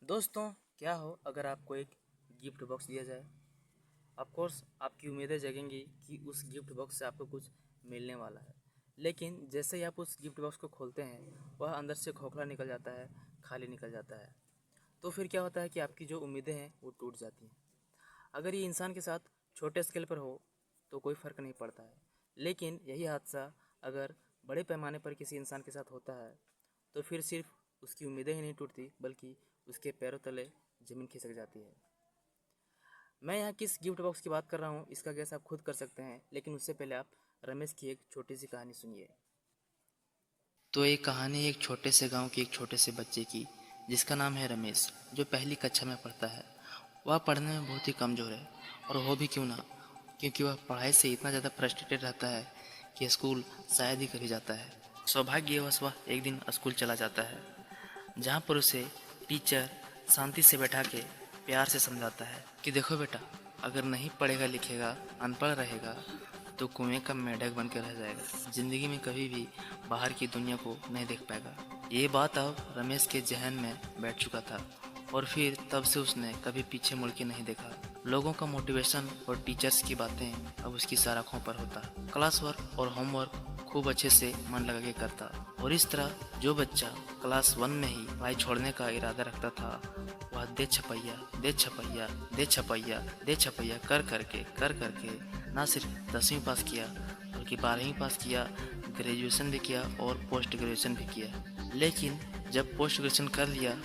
दोस्तों, क्या हो अगर आपको एक गिफ्ट बॉक्स दिया जाए। ऑफ कोर्स आपकी उम्मीदें जगेंगी कि उस गिफ्ट बॉक्स से आपको कुछ मिलने वाला है। लेकिन जैसे ही आप उस गिफ्ट बॉक्स को खोलते हैं वह अंदर से खोखला निकल जाता है, खाली निकल जाता है। तो फिर क्या होता है कि आपकी जो उम्मीदें हैं वो टूट जाती हैं। अगर ये इंसान के साथ छोटे स्केल पर हो तो कोई फ़र्क नहीं पड़ता है, लेकिन यही हादसा अगर बड़े पैमाने पर किसी इंसान के साथ होता है तो फिर सिर्फ उसकी उम्मीदें ही नहीं टूटती बल्कि उसके पैरों तले ज़मीन खिसक जाती है। मैं यहाँ किस गिफ्ट बॉक्स की बात कर रहा हूँ इसका गैस आप खुद कर सकते हैं, लेकिन उससे पहले आप रमेश की एक छोटी सी कहानी सुनिए। तो ये कहानी एक छोटे से गांव के एक छोटे से बच्चे की, जिसका नाम है रमेश, जो पहली कक्षा में पढ़ता है। वह पढ़ने में बहुत ही कमज़ोर है, और हो भी क्यों ना, क्योंकि वह पढ़ाई से इतना ज़्यादा फ्रस्ट्रेटेड रहता है कि स्कूल शायद ही कभी जाता है। सौभाग्यवश वह एक दिन स्कूल चला जाता है, जहाँ पर उसे टीचर शांति से बैठा के प्यार से समझाता है कि देखो बेटा, अगर नहीं पढ़ेगा लिखेगा, अनपढ़ रहेगा, तो कुएं का मेंढक बन के रह जाएगा। जिंदगी में कभी भी बाहर की दुनिया को नहीं देख पाएगा। ये बात अब रमेश के जहन में बैठ चुका था, और फिर तब से उसने कभी पीछे मुड़ के नहीं देखा। लोगों का मोटिवेशन और टीचर्स की बातें अब उसकी सराखों पर होता। क्लास वर्क और होमवर्क खूब अच्छे से मन लगा के करता, और इस तरह जो बच्चा क्लास 1 में ही पढ़ाई छोड़ने का इरादा रखता था, वह दे छपैया दे छपैया दे छपैया दे छपैया कर करके ना सिर्फ 10वीं पास किया बल्कि 12वीं पास किया, ग्रेजुएशन भी किया और पोस्ट ग्रेजुएशन भी किया। लेकिन जब पोस्ट ग्रेजुएशन कर लिया,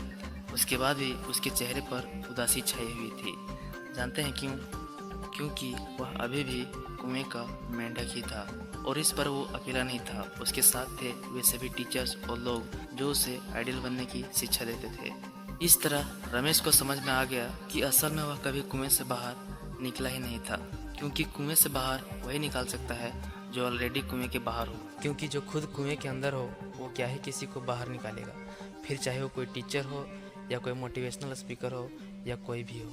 उसके बाद भी उसके चेहरे पर उदासी छाई हुई थी। जानते हैं क्यों? क्योंकि वह अभी भी कुएं का मेंढक ही था, और इस पर वो अकेला नहीं था। उसके साथ थे वे सभी टीचर्स और लोग जो उसे आइडियल बनने की शिक्षा देते थे। इस तरह रमेश को समझ में आ गया कि असल में वह कभी कुएं से बाहर निकला ही नहीं था, क्योंकि कुएं से बाहर वही निकाल सकता है जो ऑलरेडी कुएं के बाहर हो। क्योंकि जो खुद कुएं के अंदर हो वो क्या ही किसी को बाहर निकालेगा, फिर चाहे वो कोई टीचर हो या कोई मोटिवेशनल स्पीकर हो या कोई भी हो।